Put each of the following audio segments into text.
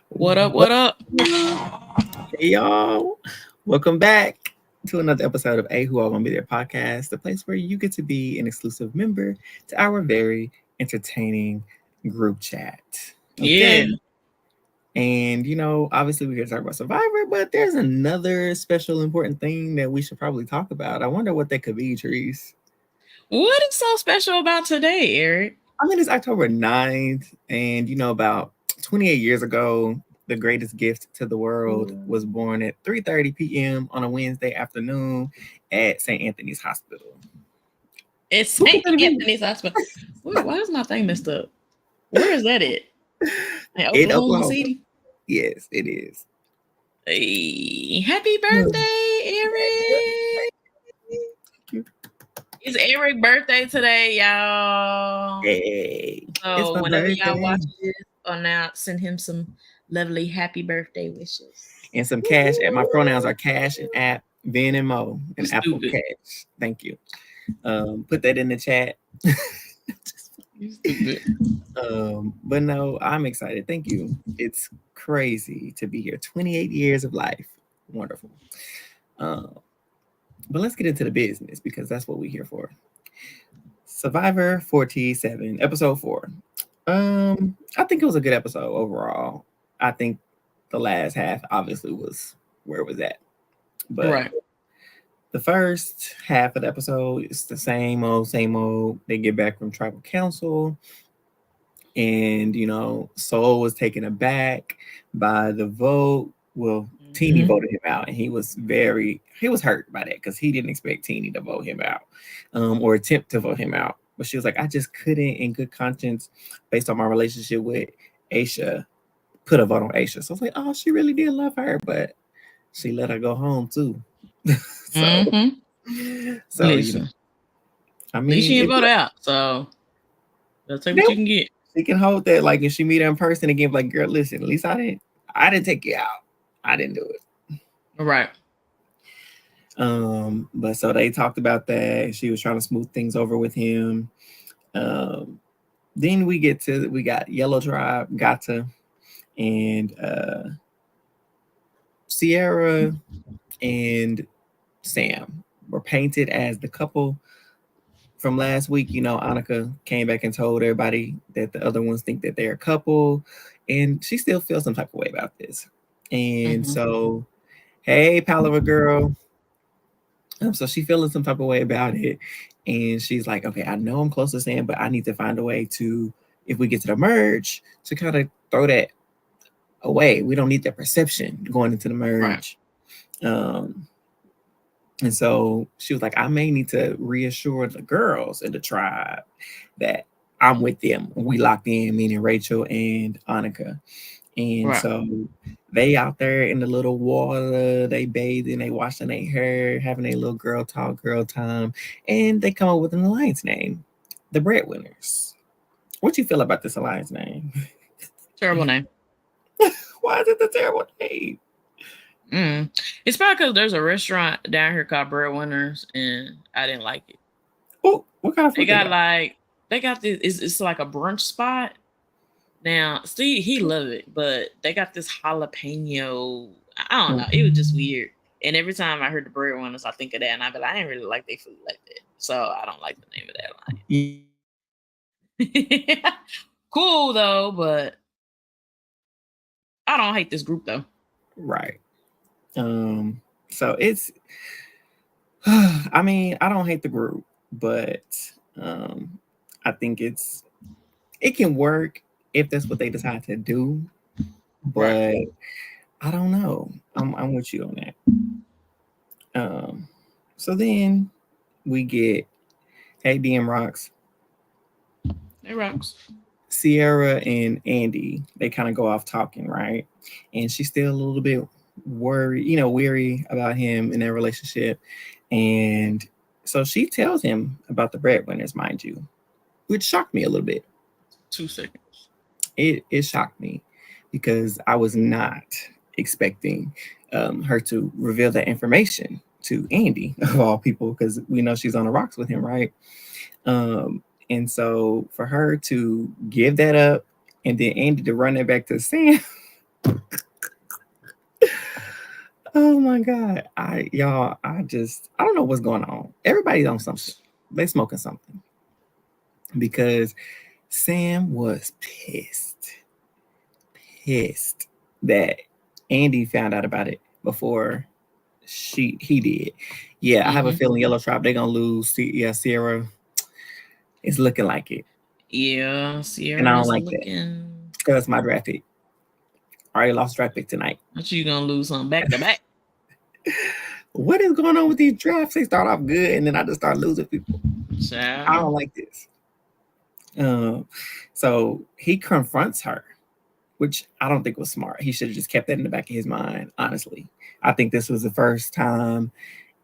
What up? What? What up? Hey, y'all. Welcome back to another episode of A Who All Gonna Be There podcast, the place where you get to be an exclusive member to our very entertaining group chat. Yeah. Okay. And, obviously we're going to talk about Survivor, but there's another special important thing that we should probably talk about. I wonder what that could be, Trees. What is so special about today, Eric? I mean, it's October 9th, and about 28 years ago, the greatest gift to the world was born at 3:30 p.m. on a Wednesday afternoon at St. Anthony's Hospital. It's What could St. that be? Anthony's Hospital. Why is my thing messed up? Where is that at? In In Oklahoma Oklahoma. City? Yes, it is. Hey, happy Hmm. birthday, Eric. It's Eric's birthday today, y'all. Hey, it's So my whenever y'all birthday. watch this or now, send him some lovely happy birthday wishes. And some cash. My pronouns are cash and app, Vin and Mo, You and Apple stupid. Cash. Thank you. Put that in the chat. You stupid. But no, I'm excited. Thank you. It's crazy to be here. 28 years of life. Wonderful. Um, but let's get into the business because that's what we're here for. Survivor 47, episode 4. I think it was a good episode overall. I think the last half obviously was where it was at. But Right. the first half of the episode is the same old, same old. They get back from tribal council. And Soul was taken aback by the vote. Well, Teeny Mhm. voted him out, and he was hurt by that because he didn't expect Teeny to vote him out, or attempt to vote him out. But she was like, I just couldn't, in good conscience, based on my relationship with Aisha, put a vote on Aisha. So I was like, oh, she really did love her, but she let her go home too. so, Mm-hmm. so Listen, I at least mean, you didn't if vote out, so that's take what that you can get. she can hold that. Like if she meet her in person again, like girl, listen, at least I didn't take you out. I didn't do it. All right. But so they talked about that. She was trying to smooth things over with him. Um, then we got Yellow Tribe, Gata, and Sierra and Sam were painted as the couple from last week. Annika came back and told everybody that the other ones think that they're a couple, and she still feels some type of way about this. And Mm-hmm. so, hey, Palaver girl. So she feeling some type of way about it, and she's like, "Okay, I know I'm close to Sam, but I need to find a way to, if we get to the merge, to kind of throw that away. We don't need that perception going into the Right. merge." Um, And so she was like, I may need to reassure the girls in the tribe that I'm with them. We locked in, meaning Rachel and Annika. And Right. so they out there in the little water, they bathing, they washing their hair, having a little girl talk, girl time, and they come up with an alliance name, the Breadwinners. What you feel about this alliance name? Terrible name. Why is it the terrible name? Mm. It's probably because there's a restaurant down here called Breadwinners, and I didn't like it. Oh, what kind of They food they got got? like they got this. It's like a brunch spot. Now, Steve he loved it, but they got this jalapeno. I don't know. It was just weird. And every time I heard the Breadwinners, I think of that, and I be like, I ain't really like their food like that, so I don't like the name of that line. Cool though, but I don't hate this group though. Right. So it's I mean, I don't hate the group, but um I think it can work if that's what they decide to do, Right. but I don't know. I'm with you on that. Um so then we get Hey DM Rocks, It rocks. Sierra and Andy, they kind of go off talking, right? And she's still a little bit worried, weary about him and their relationship. And so she tells him about the breadwinners, mind you, which shocked me a little bit. 2 seconds. It shocked me because I was not expecting her to reveal that information to Andy of all people, because we know she's on the rocks with him, right? Um, and so for her to give that up and then Andy to run it back to Sam, Oh my God. I don't know what's going on. Everybody's on something. They smoking something. Because Sam was pissed that Andy found out about it before he did. Yeah, I have a feeling Yellow Tribe, they're gonna lose. Yeah, Sierra is looking like it. Yeah, And Sierra I don't is like that. looking. That's my draft pick. I already lost draft pick tonight. But you gonna lose some back to back. What is going on with these drafts? They start off good and then I just start losing people. Child. I don't like this. So he confronts her, which I don't think was smart. He should have just kept that in the back of his mind, honestly. I think this was the first time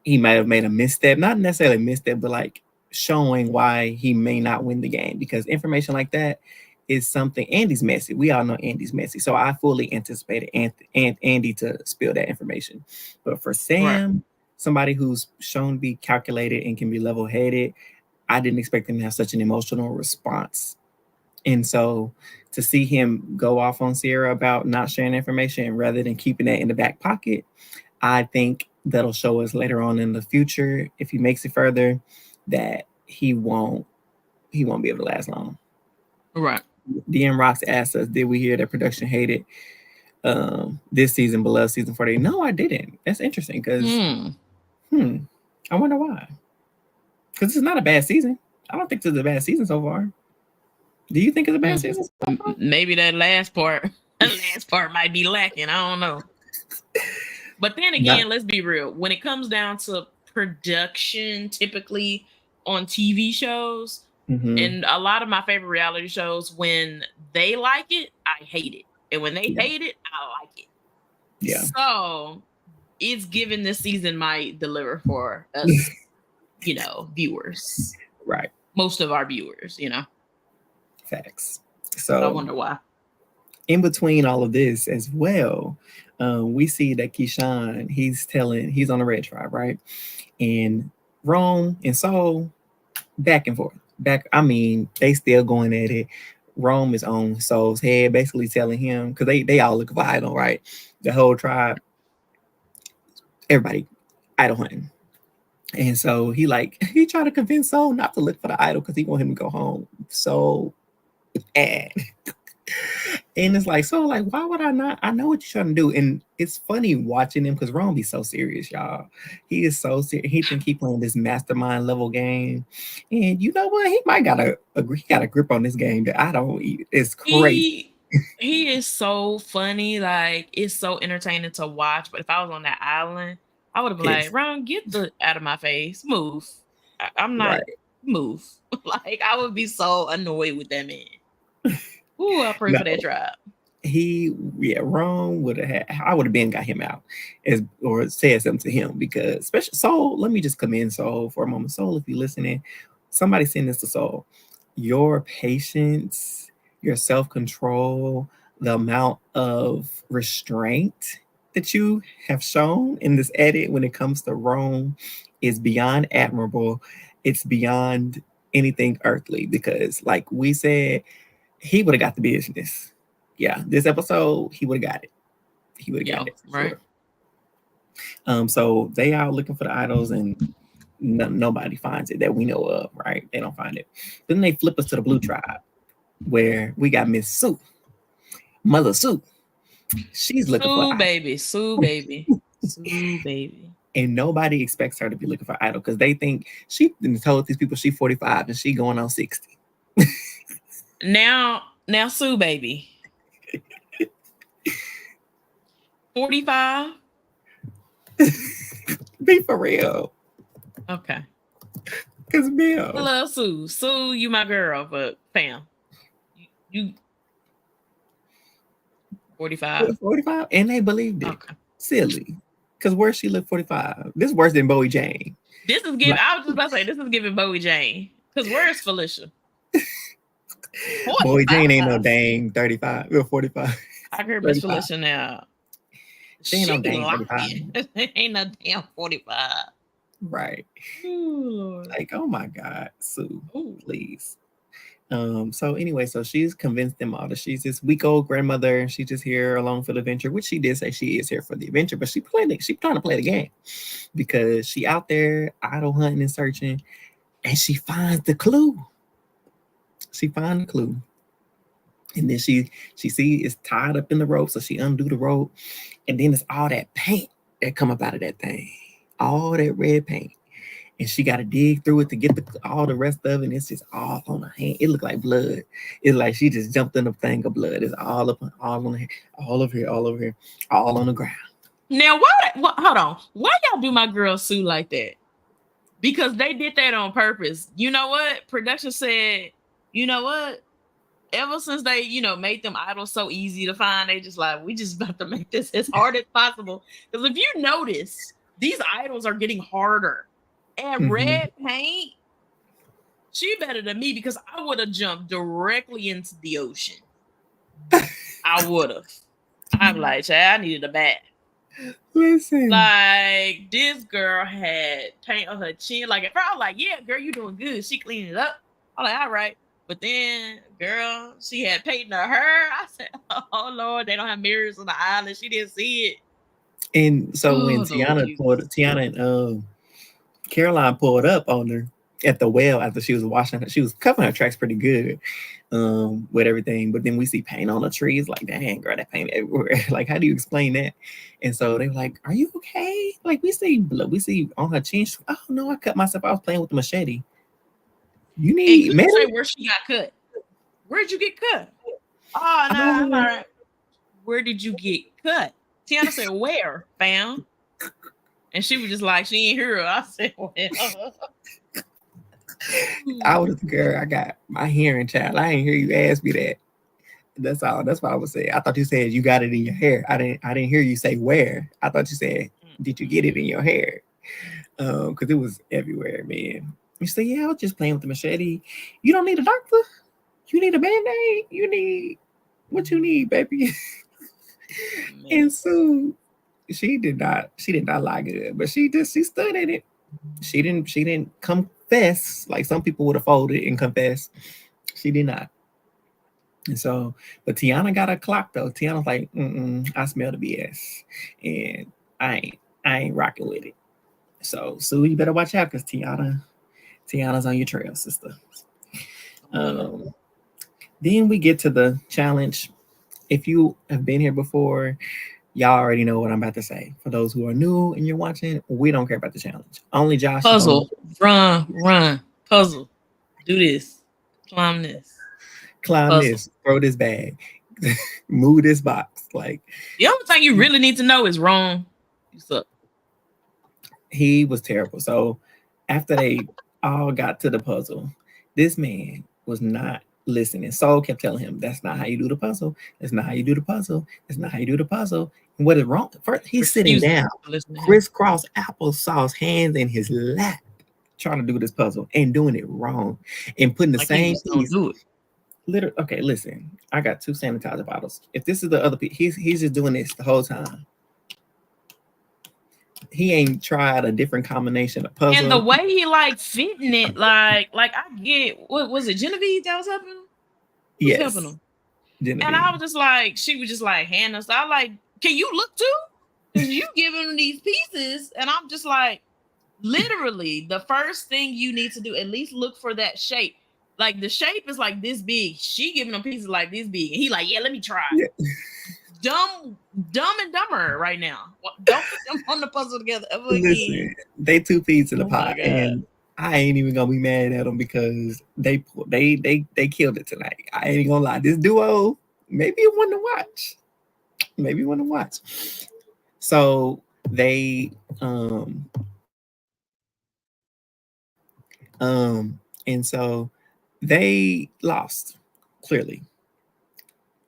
he might have made a misstep, not necessarily a misstep, but like showing why he may not win the game, because information like that is something. Andy's messy. We all know Andy's messy. So I fully anticipated Andy to spill that information. But for Sam, somebody who's shown to be calculated and can be level-headed, I didn't expect him to have such an emotional response. And so to see him go off on Sierra about not sharing information rather than keeping that in the back pocket, I think that'll show us later on in the future, if he makes it further, that he won't be able to last long. Right. DM Rocks asked us, did we hear that production hated this season below season 40? No, I didn't. That's interesting because I wonder why. Because it's not a bad season. I don't think it's a bad season so far. Do you think it's a bad season so far? Maybe that last part might be lacking. I don't know. But then again, let's be real. When it comes down to production, typically on TV shows, and a lot of my favorite reality shows, when they like it, I hate it. And when they hate it, I like it. Yeah. So it's given this season might deliver for us, viewers. Right. Most of our viewers, Facts. So I wonder why. In between all of this as well, we see that Keyshawn, he's on the red tribe, right? And Rome and Soul, back and forth. They still going at it. Rome is on Soul's head, basically telling him, because they all look for idol, right? The whole tribe, everybody idol hunting. And so he tried to convince Soul not to look for the idol because he want him to go home. So bad. And it's like, so like, why would I not? I know what you're trying to do. And it's funny watching him because Rome be so serious, y'all. He is so serious. He think he playing this mastermind level game. And you know what? He might got a grip on this game that I don't eat. It's crazy. He is so funny. Like, it's so entertaining to watch. But if I was on that island, I would have been like, Ron, get out of my face. Move. I'm not move. Like, I would be so annoyed with that man. Ooh, I pray for that tribe. Ron would have I would have been got him out or said something to him, because especially Soul, let me just commend Soul for a moment. Soul, if you're listening, somebody send this to Soul. Your patience, your self-control, the amount of restraint that you have shown in this edit when it comes to Rome is beyond admirable. It's beyond anything earthly, because like we said, he would have got the business. Yeah, this episode, he would have got it. He would have got it. Right. Sure. So they out looking for the idols and nobody finds it that we know of, right? They don't find it. Then they flip us to the blue tribe, where we got Miss Sue, Mother Sue. She's looking for baby, Sue baby. And nobody expects her to be looking for idol because they think she told these people she's 45 and she going on 60. Now, Sue baby. 45? Be for real. Okay. Because Bill. I love Sue. Sue, you my girl, but fam. You 45. 45? And they believed it. Okay. Silly. Because where she look 45? This is worse than Bowie Jane. This is giving, I was just about to say, this is giving Bowie Jane. Because where's Felicia? Bowie Jane ain't no dang 35 or 45. I heard Miss Felicia now. She ain't no dang 45. Ain't no damn 45. Right. Ooh, like, oh my God, Sue, please. So anyway, so she's convinced them all that she's this week old grandmother. She's just here along for the adventure, which she did say she is here for the adventure, but she trying to play the game because she out there idle hunting and searching, and she finds the clue. She finds the clue. And then she see it's tied up in the rope, so she undo the rope, and then it's all that paint that come up out of that thing, all that red paint, and she got to dig through it to get all the rest of it. And it's just all on her hand. It looked like blood. It's like she just jumped in a thing of blood. It's all up, all on her, all over here, all over here, all on the ground. Now, hold on. Why y'all do my girl Sue like that? Because they did that on purpose. You know what? Production said, you know what? Ever since they, made them idols so easy to find, they just like, we just about to make this as hard as possible. Because if you notice, these idols are getting harder. And red paint, she better than me because I would have jumped directly into the ocean. I would have. I'm like, child, I needed a bath. Listen, like this girl had paint on her chin. Like at first, I was like, yeah, girl, you doing good. She cleaned it up. I'm like, all right. But then, girl, she had paint in her hair. I said, oh Lord, they don't have mirrors on the island. She didn't see it. And so when Tiana and Caroline pulled up on her at the well after she was washing her, she was covering her tracks pretty good with everything. But then we see paint on the trees. Like, dang, girl, that paint everywhere. Like, how do you explain that? And so they were like, are you okay? Like, we see on her chin. Oh no, I cut myself. I was playing with the machete. You need say where she got cut. Where'd you get cut? Oh no, I'm all right. Where did you get cut? Tiana said, where, fam? And she was just like, she ain't hear her. I said, well. I was the girl. I got my hearing, child. I ain't hear you ask me that. That's all. That's what I was saying. I thought you said you got it in your hair. I didn't hear you say where. I thought you said, did you get it in your hair? Because it was everywhere, man. You say, yeah, I was just playing with the machete. You don't need a doctor. You need a Band-Aid. You need what you need, baby. And so she did not lie good, but she stood in it. She didn't confess like some people would have folded and confessed. She did not. And so, but Tiana got a clock though. Tiana's like, I smell the BS, and I ain't rocking with it. So Sue, you better watch out because Tiana's on your trail, sister. Then we get to the challenge. If you have been here before, y'all already know what I'm about to say. For those who are new and you're watching, we don't care about the challenge. Only Josh. Puzzle. Run. Puzzle. Do this. Climb this. Climb puzzle. This. Throw this bag. Move this box. Like the only thing you really need to know is wrong. You suck. He was terrible. So after they all got to the puzzle, this man was not listening. Saul kept telling him, that's not how you do the puzzle. That's not how you do the puzzle. That's not how you do the puzzle. And what is wrong? First, he's sitting down, crisscross applesauce hands in his lap, trying to do this puzzle and doing it wrong and putting the like same piece. Do it. Literally, okay, listen. I got 2 sanitizer bottles. If this is the other piece, he's just doing this the whole time. He ain't tried a different combination of puzzle. And the way he like fitting it, like I get, what was it, Genevieve that was helping him? Yes. Helping him. Genevieve. And I was just like, she was just like, Hannah. So I like, can you look too? Because you giving him these pieces, and I'm just like, literally, the first thing you need to do, at least look for that shape. Like the shape is like this big. She giving him pieces like this big, and he like, yeah, let me try. Yeah. Dumb and dumber right now. Don't put them on the puzzle together ever again. Listen, they 2 peas in the pot, and I ain't even gonna be mad at them because they killed it tonight. I ain't gonna lie. This duo, maybe one to watch. Maybe one to watch. So they and so they lost clearly.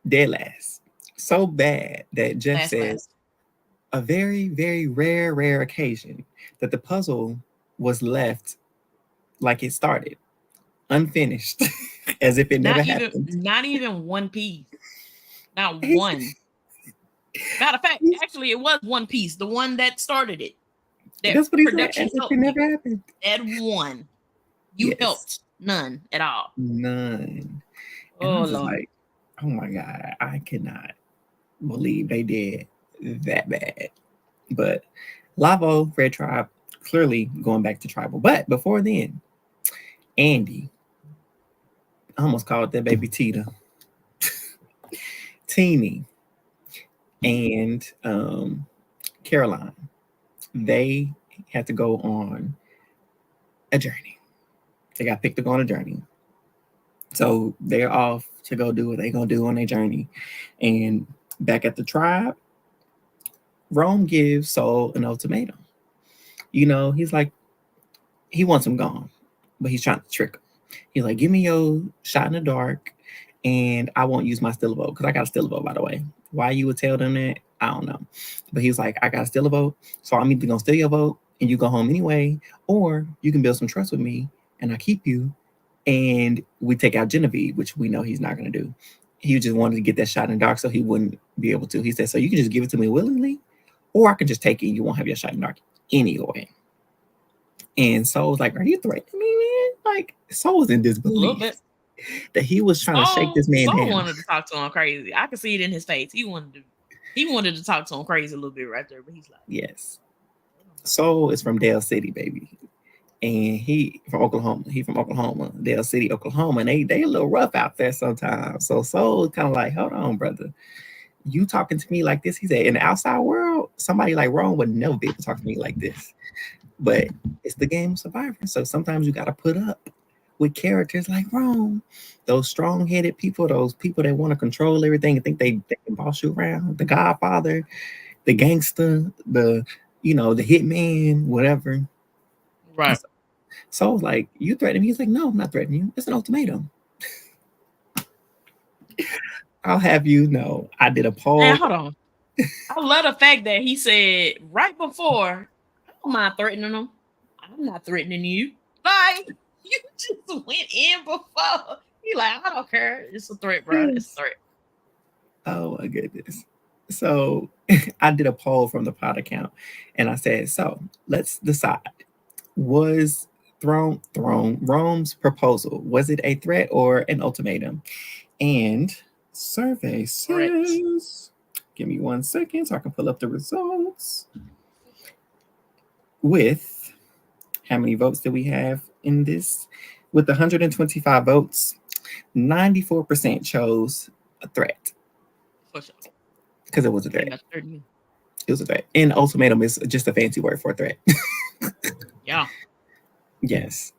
Dead last. So bad that Jeff says a very, very rare occasion that the puzzle was left like it started, unfinished, as if it never happened. Not even one piece. Not one. Matter of fact, actually, it was one piece. The one that started it. That's what he said. As if it never happened. That one. You helped None at all. None. And I Oh was just Lord. like, oh my God, I cannot believe they did that bad. But Lavo, Red Tribe, clearly going back to tribal. But before then, Andy, I almost called that baby Tita, Teeny, and Caroline, they had to go on a journey. They got picked to go on a journey. So they're off to go do what they're going to do on their journey. And back at the tribe, Rome gives Soul an ultimatum. You know, he's like, he wants him gone, but he's trying to trick him. He's like, give me your shot in the dark, and I won't use my still a vote, because I got a still a vote, by the way. Why you would tell them that, I don't know. But he's like, I got a still a vote, so I'm either going to steal your vote and you go home anyway, or you can build some trust with me and I keep you, and we take out Genevieve, which we know he's not going to do. He just wanted to get that shot in the dark so he wouldn't be able to. He said, so you can just give it to me willingly, or I can just take it and you won't have your shot in the dark anyway. And Soul was like, are you threatening me, man? Like, Soul was in A little disbelief bit. that he was trying to shake this man Soul down. wanted to talk to him crazy. I could see it in his face. He wanted to talk to him crazy a little bit right there, but he's like, yes. Soul is from Dale City, baby. And he from Oklahoma. He from Oklahoma, Dale City, Oklahoma. And they a little rough out there sometimes. So Soul kind of like, hold on, brother. You talking to me like this? He said, in the outside world, somebody like Rome would never be able to talk to me like this. But it's the game of Survivor. So sometimes you got to put up with characters like Rome, those strong-headed people, those people that want to control everything and think they can boss you around. The Godfather, the gangster, the hitman, whatever. right. So I was like, you threatening me? He's like, no, I'm not threatening you. It's an ultimatum. I'll have you know, I did a poll. Hey, hold on. I love the fact that he said right before, I don't mind threatening him. I'm not threatening you. Like, you just went in before. He like, I don't care. It's a threat, bro. It's a threat. Oh my goodness. So I did a poll from the pod account and I said, so let's decide. Was Rome's proposal, was it a threat or an ultimatum? And survey says, give me 1 second so I can pull up the results. With how many votes do we have in this? With 125 votes, 94% chose a threat. For sure. Because it was a threat. It was a threat. And ultimatum is just a fancy word for a threat. Yeah. Yes.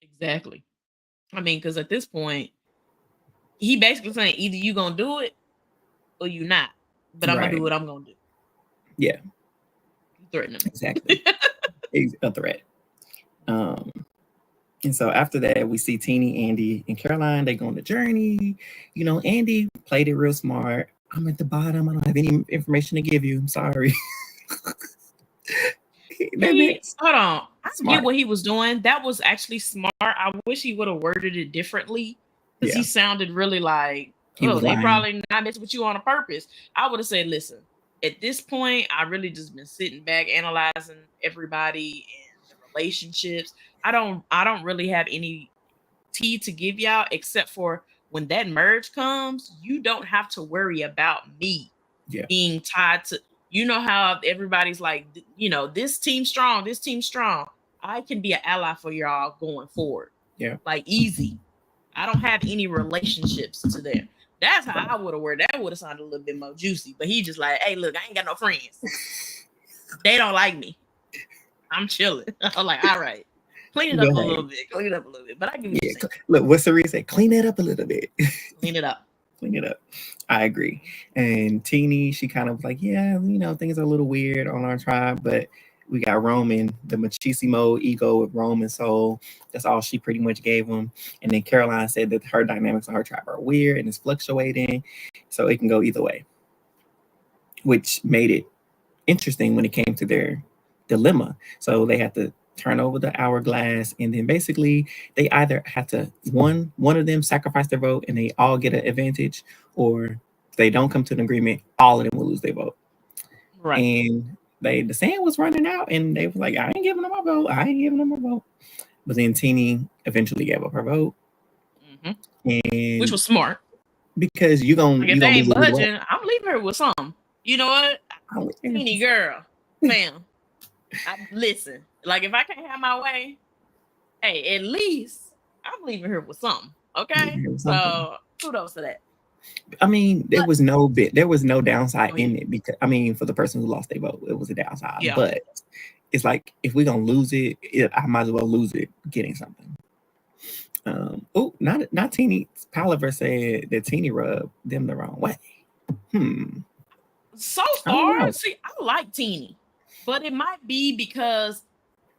Exactly. I mean, because at this point, he basically saying either you gonna do it or you not. But I'm gonna do what I'm gonna do. Yeah. You threaten him. Exactly. A threat. And so after that, we see Teeny, Andy, and Caroline. They go on the journey. You know, Andy played it real smart. I'm at the bottom. I don't have any information to give you. I'm sorry. Hold on. I get what he was doing. That was actually smart. I wish he would have worded it differently, because he sounded really like, oh, they probably not messing with you on a purpose. I would have said, listen, at this point, I really just been sitting back analyzing everybody and the relationships. I don't really have any tea to give y'all, except for when that merge comes, you don't have to worry about me being tied to, you know how everybody's like, you know, this team strong. I can be an ally for y'all going forward. Yeah. Like, easy. I don't have any relationships to them. That's how I would have worded. That would have sounded a little bit more juicy. But he just like, hey, look, I ain't got no friends. They don't like me. I'm chilling. I'm like, all right. Clean it up a little bit. But I give you look, what's the reason? Clean it up a little bit. Clean it up. I agree. And Teeny, she kind of was like, yeah, you know, things are a little weird on our tribe, but we got Roman, the machismo ego with Rome and Soul. That's all she pretty much gave him. And then Caroline said that her dynamics on her tribe are weird and it's fluctuating, so it can go either way, which made it interesting when it came to their dilemma. So they had to turn over the hourglass, and then basically they either have to one of them sacrifice their vote and they all get an advantage, or if they don't come to an agreement, all of them will lose their vote. Right. And the sand was running out, and they were like, I ain't giving them my vote. But then Teeny eventually gave up her vote. And which was smart. Because you're gonna if they ain't lose it budging, I'm leaving her with something. You know what? Teeny girl, fam. Listen, like if I can't have my way, hey, at least I'm leaving her with something. Okay, so kudos to that. I mean, there was no downside in it, because I mean, for the person who lost their vote, it was a downside. Yeah. But it's like, if we're gonna lose it, I might as well lose it getting something. Not Teeny. Palaver said that Teeny rubbed them the wrong way. So far, see, I like Teeny, but it might be because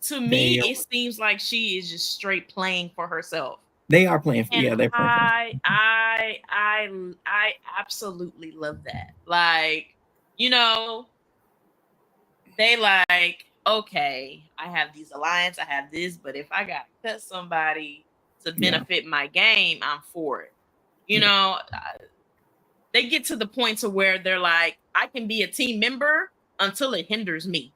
to me it seems like she is just straight playing for herself. They are playing for, they're playing. I absolutely love that. Like, you know, they like, okay, I have these alliance, I have this, but if I gotta cut somebody to benefit my game, I'm for it. You know, they get to the point to where they're like, I can be a team member until it hinders me.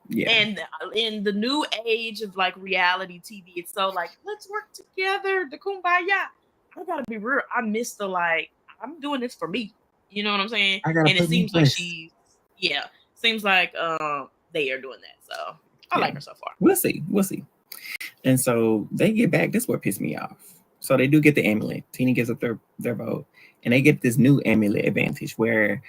Yeah. And in the new age of like reality TV, it's so like, let's work together, the kumbaya. I gotta be real. I miss the like, I'm doing this for me. You know what I'm saying? And it seems like seems like they are doing that. So I like her so far. We'll see. And so they get back. This is what pissed me off. So they do get the amulet. Teeny gives up their vote, and they get this new amulet advantage where,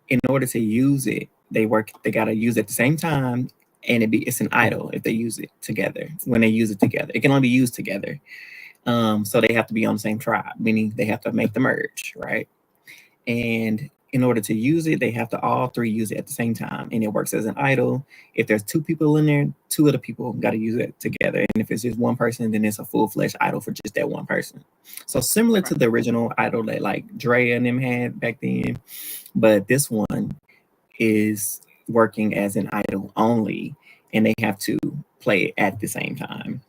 in order to use it, they gotta use it at the same time, and it's an idol if they use it together. When they use it together, it can only be used together. So they have to be on the same tribe, meaning they have to make the merge, right? And in order to use it, they have to all three use it at the same time, and it works as an idol. If there's two people in there, two of the people got to use it together, and if it's just one person, then it's a full-fledged idol for just that one person. So similar to the original idol that like Dre and them had back then, but this one is working as an idol only, and they have to play it at the same time.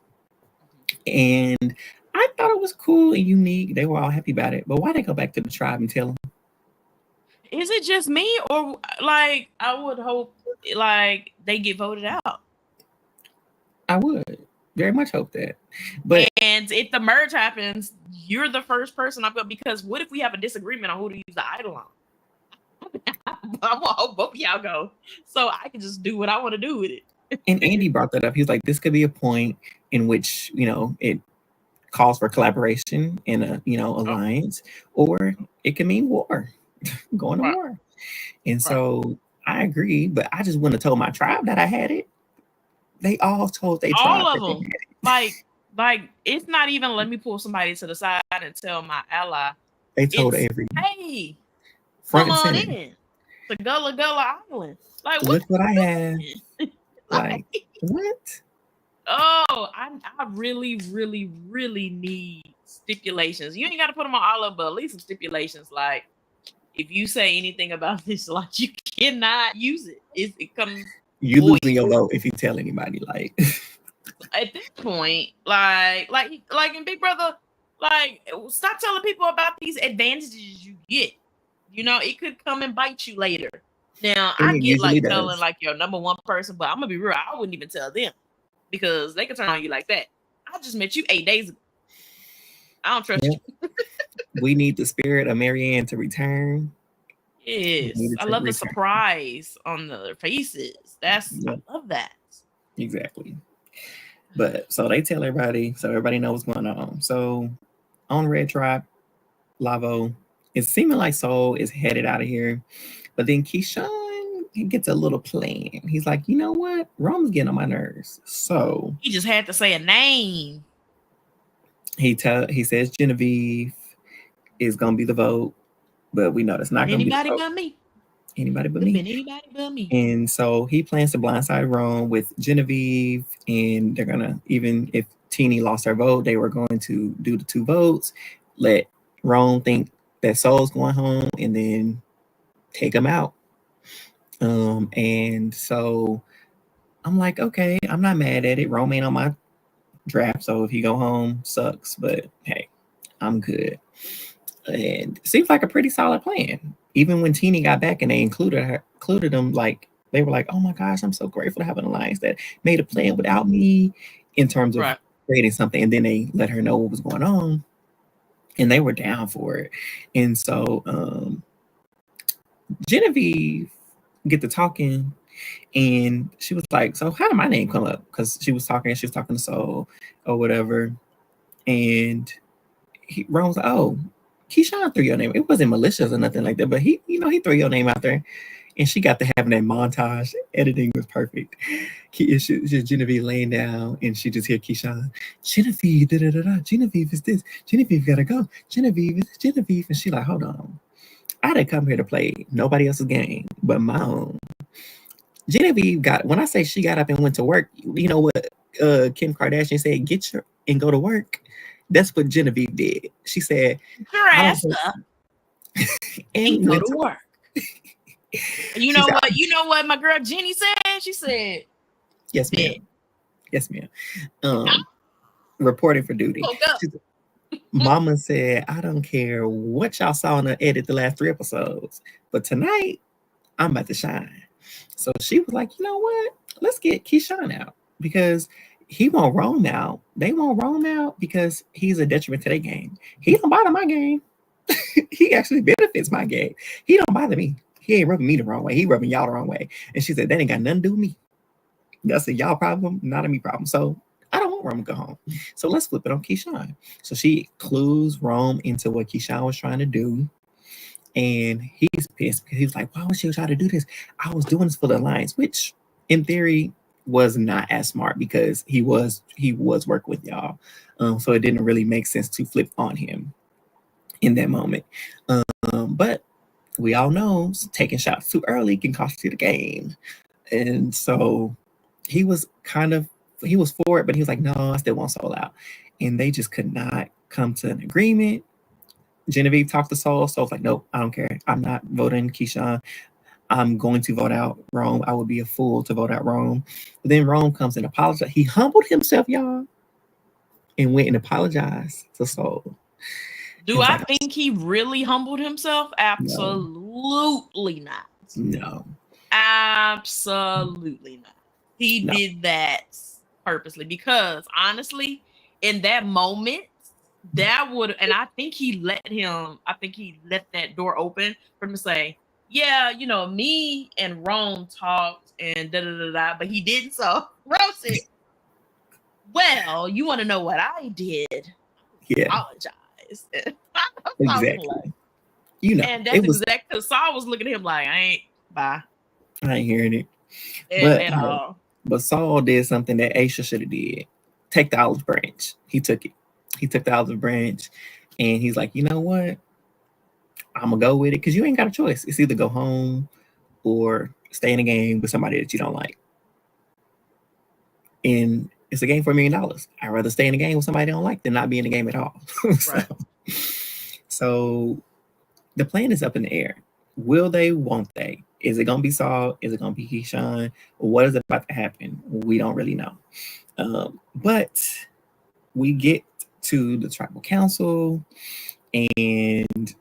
And I thought it was cool and unique. They were all happy about it, but why they go back to the tribe and tell them? Is it just me, or like I would hope like they get voted out? I would very much hope that. But and if the merge happens, you're the first person I'm going, because what if we have a disagreement on who to use the idol on? I'm gonna hope both y'all go, so I can just do what I want to do with it. And Andy brought that up. He was like, this could be a point in which, you know, it calls for collaboration in a, you know, alliance, or it can mean war. Going to war. And so I agree, but I just wouldn't have told my tribe that I had it. They all told their tribe. All of them. Like it's not even let me pull somebody to the side and tell my ally. They told hey, come on in to Gullah Gullah Island. Like, look what I have. Like, what? Oh, I really, really, really need stipulations. You ain't got to put them on all of them, but at least some stipulations. Like, if you say anything about this, like, you cannot use it. It comes. You losing your vote if you tell anybody. Like, at this point, like in Big Brother, like, stop telling people about these advantages you get. You know, it could come and bite you later. Now, I get like telling like your number one person, but I'm gonna be real. I wouldn't even tell them because they can turn on you like that. I just met you 8 days ago. I don't trust you. We need the spirit of Marianne to return. Yes, I love the surprise on their faces. I love that. Exactly. But so they tell everybody, so everybody knows what's going on. So on Red Tribe, Lavo, it's seeming like Soul is headed out of here, but then Keyshawn, he gets a little plan. He's like, you know what? Rome's getting on my nerves. So he just had to say a name. He says Genevieve is gonna be the vote, but we know that's not gonna be anybody but me. Anybody but me. Anybody but me. And so he plans to blindside Rome with Genevieve, and they're gonna, even if Teeny lost her vote, they were going to do the 2 votes, let Rome think that Soul's going home, and then take him out. And so I'm like, okay, I'm not mad at it. Rome ain't on my draft, so if he go home, sucks, but hey, I'm good. And it seems like a pretty solid plan. Even when Teeny got back and they included them, like they were like, oh my gosh, I'm so grateful to have an alliance that made a plan without me, in terms of creating something, and then they let her know what was going on, and they were down for it. And so Genevieve get to talking, and she was like, "So how did my name come up?" Because she was talking to Soul or whatever, and Ron was like, "Oh, Keyshawn threw your name. It wasn't malicious or nothing like that, but he threw your name out there." And she got to having that montage. Editing was perfect. Just Genevieve laying down, and she just hear Keyshawn, "Genevieve, da da da da. Genevieve is this. Genevieve gotta go. Genevieve is Genevieve." And she like, "Hold on. I didn't come here to play nobody else's game but my own." Genevieve when I say she got up and went to work, you know what Kim Kardashian said, "Get your and go to work." That's what Genevieve did. She said, Your "I ass don't up and go went to work. You She know said, what? You know what my girl Jenny said? She said, "Yes, "Bet." ma'am. Yes, ma'am." Reporting for duty. Woke up. Mama said, "I don't care what y'all saw in the edit the last 3 episodes, but tonight I'm about to shine." So she was like, "You know what? Let's get Keyshawn out because he won't roam out. They won't roam out because he's a detriment to their game. He don't bother my game. He actually benefits my game. He don't bother me. He ain't rubbing me the wrong way. He rubbing y'all the wrong way." And she said, "That ain't got nothing to do with me. That's a y'all problem, not a me problem. So I don't want Rome to go home. So let's flip it on Keyshawn." So she clues Rome into what Keyshawn was trying to do. And he's pissed because he's like, "Why would she try to do this? I was doing this for the Alliance," which in theory was not as smart because he was working with y'all. So it didn't really make sense to flip on him in that moment. But we all know taking shots too early can cost you the game. And so he was for it, but he was like, "No, I still want Soul out." And they just could not come to an agreement. Genevieve talked to Soul. Soul's like, "Nope, I don't care. I'm not voting Keyshawn. I'm going to vote out Rome. I would be a fool to vote out Rome." But then Rome comes and apologizes. He humbled himself, y'all, and went and apologized to Soul. Do I think he really humbled himself? Absolutely not. No. Absolutely not. He did that purposely because honestly, in that moment, that would, and I think he left that door open for him to say, "Yeah, me and Rome talked and da da da da," but he didn't. So Rome said, "Well, you want to know what I did? Yeah. Apologize." Exactly. And that's exactly because Saul was looking at him like, I ain't hearing it. At all. But Saul did something that Aisha should have did. Take the olive branch. He took it. He took the olive branch, and he's like, "You know what? I'm gonna go with it because you ain't got a choice. It's either go home or stay in the game with somebody that you don't like. And it's a game for $1 million. I'd rather stay in the game with somebody I don't like than not be in the game at all." Right. So the plan is up in the air. Will they? Won't they? Is it gonna be Saul? Is it gonna be Keyshawn? What is about to happen? We don't really know. But we get to the tribal council, and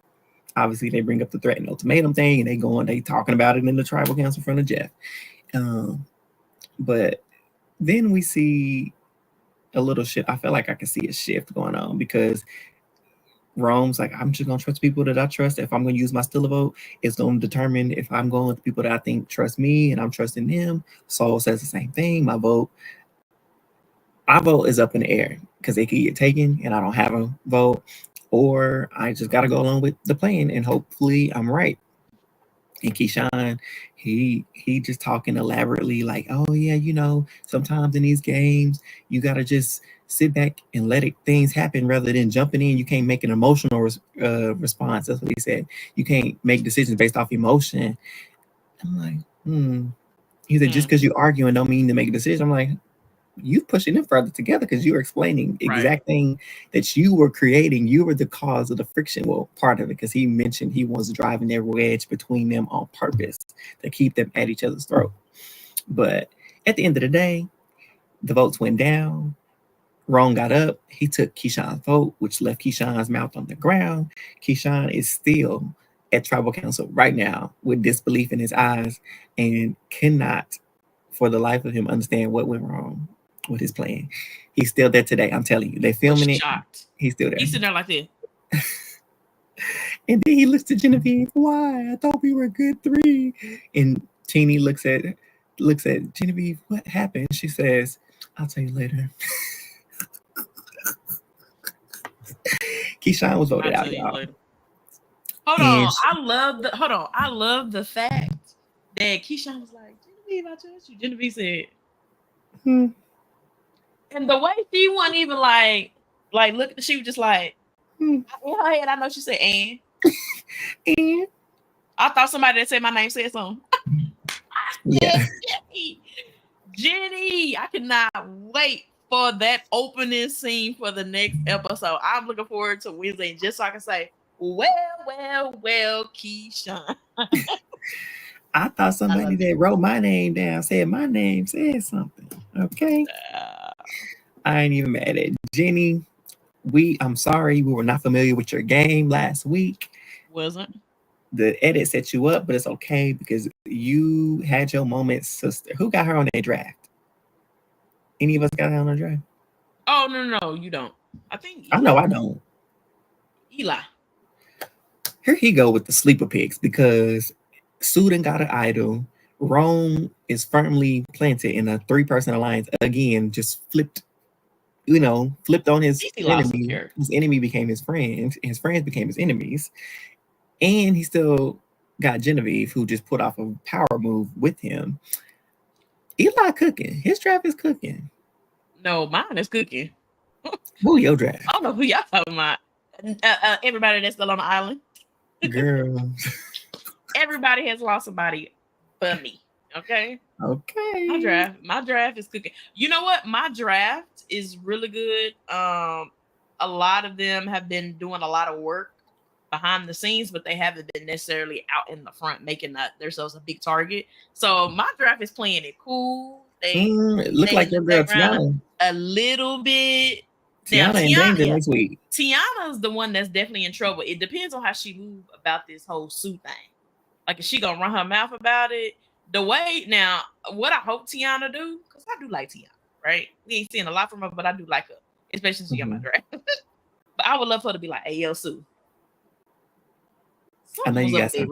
obviously they bring up the threat and ultimatum thing, and they talking about it in the tribal council in front of Jeff. But then we see a little shift. I feel like I can see a shift going on because Rome's like, "I'm just gonna trust people that I trust. If I'm gonna use my still a vote, it's gonna determine if I'm going with people that I think trust me and I'm trusting them." Saul says the same thing. My vote is up in the air because they could get taken and I don't have a vote, or I just gotta go along with the plan and hopefully I'm right. And Keyshawn, he just talking elaborately like, "Oh yeah, sometimes in these games you gotta just sit back and let things happen rather than jumping in. You can't make an emotional response." That's what he said. "You can't make decisions based off emotion." I'm like, He said, "Just because you arguing don't mean to make a decision." I'm like, you pushing them further together because you were explaining exact thing that you were creating. You were the cause of the friction. Well, part of it, because he mentioned he was driving their wedge between them on purpose to keep them at each other's throat. But at the end of the day, the votes went down. Ron got up. He took Keyshawn's vote, which left Keyshawn's mouth on the ground. Keyshawn is still at tribal council right now with disbelief in his eyes and cannot, for the life of him, understand what went wrong with his plan. He's still there today. I'm telling you. They're Was filming it. shocked. He's still there. He's sitting there like this. And then he looks at Genevieve. Why? I thought we were a good 3. And Teeny looks at Genevieve. What happened? She says, I'll tell you later. Keyshawn was voted out, y'all. I love the fact that Keyshawn was like, Genevieve, I trust you. Genevieve said, and the way she wasn't even like look, she was just like, in her head, I know she said, and I thought somebody that said my name said something. Yeah. Jenny, I cannot wait for that opening scene for the next episode. I'm looking forward to Wednesday just so I can say, well, Keyshawn. I thought somebody that wrote my name down said my name said something. Okay. I ain't even mad at Jenny. I'm sorry we were not familiar with your game last week. Wasn't. The edit set you up, but it's okay because you had your moment, sister. Who got her on that draft? Any of us got her on the draft? Oh, no, you don't. I think I know I don't. Eli. Here he go with the sleeper picks because Sudan got an idol. Rome is firmly planted in a 3-person alliance again, just flipped on his enemy. His enemy became his friend. His friends became his enemies. And he still got Genevieve, who just put off a power move with him. Eli cooking. His draft is cooking. No, mine is cooking. Who your draft? I don't know who y'all talking about. Everybody that's still on the island. Girl. Everybody has lost somebody but me. Okay. My draft is cooking. You know what? My draft is really good. A lot of them have been doing a lot of work behind the scenes, but they haven't been necessarily out in the front making themselves a big target. So my draft is playing it cool. It look like your girl Tiana a little bit. Tiana in danger next week. Tiana's the one that's definitely in trouble. It depends on how she move about this whole Sue thing. Like, is she gonna run her mouth about it? The way now, what I hope Tiana do, because I do like Tiana, right? We ain't seeing a lot from her, but I do like her, especially since she got my draft. But I would love for her to be like, "Hey, yo, Sue." I know you got that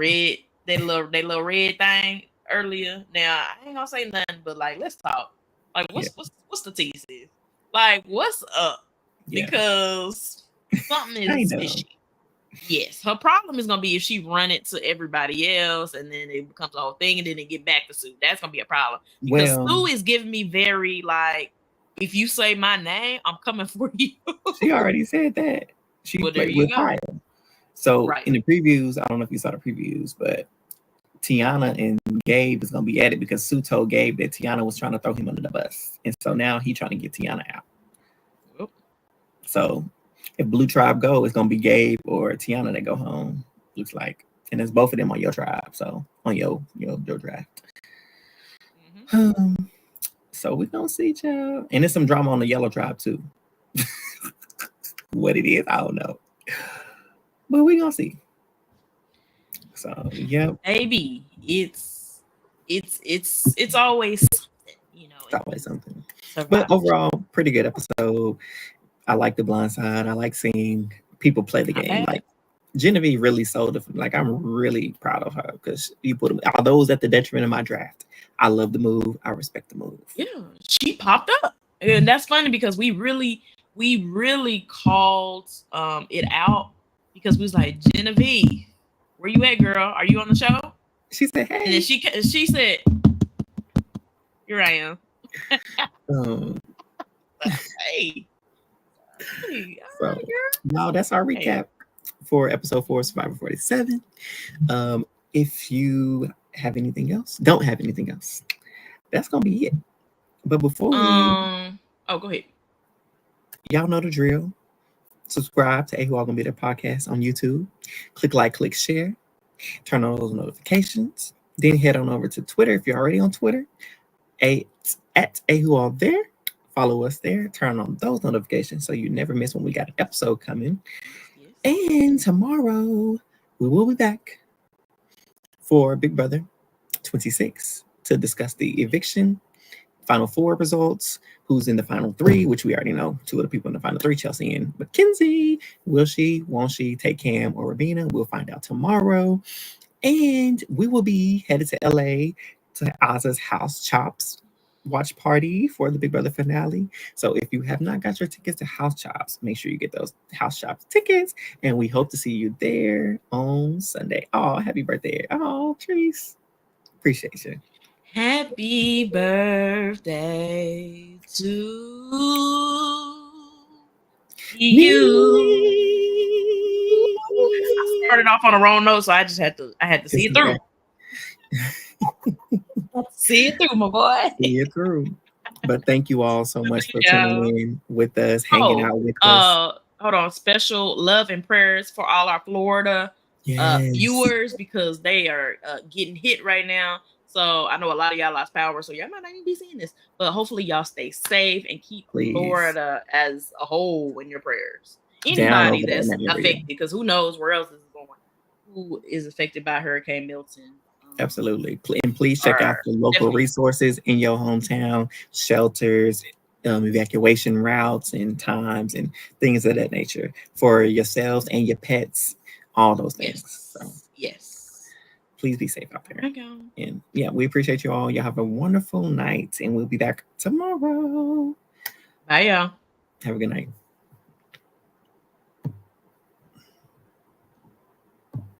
little red thing earlier. Now I ain't gonna say nothing, but like, let's talk. Like, what's the tease is? Like, what's up? Yeah. Because something is fishy. Yes, her problem is gonna be if she run it to everybody else, and then it becomes a whole thing, and then it get back to Sue. That's gonna be a problem because Sue is giving me very like, if you say my name, I'm coming for you. She already said that. She played with fire. So in the previews, I don't know if you saw the previews, but Tiana and Gabe is gonna be at it because Sue told Gabe that Tiana was trying to throw him under the bus, and so now he's trying to get Tiana out. Oh. So if Blue Tribe go, it's gonna be Gabe or Tiana that go home. Looks like, and it's both of them on your tribe, so on your draft. So we're gonna see, child, and there's some drama on the Yellow Tribe too. What it is, I don't know. But we're gonna see. So yeah. Maybe it's always something, you know. It's always something. But overall, pretty good episode. I like the blind side. I like seeing people play the game. Like Genevieve really sold it. Like, I'm really proud of her because you put all those at the detriment of my draft. I love the move. I respect the move. Yeah, she popped up, and that's funny because we really called it out. Because we was like, Genevieve, where you at, girl? Are you on the show? She said, hey. And then she said, here I am. Hey. So, no, that's our recap for episode 4 of Survivor 47. If you have anything else, don't have anything else, that's going to be it. But before we... go ahead. Y'all know the drill. Subscribe to AWAGBT podcast on YouTube. Click like, click share. Turn on those notifications. Then head on over to Twitter if you're already on Twitter. At AWAG there. Follow us there. Turn on those notifications so you never miss when we got an episode coming. Yes. And tomorrow we will be back for Big Brother 26 to discuss the eviction final four results, who's in the final three, which we already know. Two of the people in the final three, Chelsea and Mackenzie. Will she, won't she take Cam or Rabina? We'll find out tomorrow. And we will be headed to LA to Oz's House Chops watch party for the Big Brother finale. So if you have not got your tickets to House Chops, make sure you get those House Chops tickets. And we hope to see you there on Sunday. Oh, happy birthday. Oh, Treese. Appreciate you. Happy birthday to you. I started off on the wrong note, so I had to see it through. See it through, my boy. See it through. But thank you all so much for tuning in with us, hanging out with us. Hold on. Special love and prayers for all our Florida viewers, because they are getting hit right now. So I know a lot of y'all lost power, so y'all might not even be seeing this. But hopefully y'all stay safe and keep Florida as a whole in your prayers. Anybody that's affected, because who knows where else this is going. Who is affected by Hurricane Milton. Absolutely. And please check out the local resources in your hometown, shelters, evacuation routes and times and things of that nature for yourselves and your pets, all those things. So please be safe out there. And yeah, we appreciate you all. Y'all have a wonderful night, and we'll be back tomorrow. Bye, y'all. Have a good night.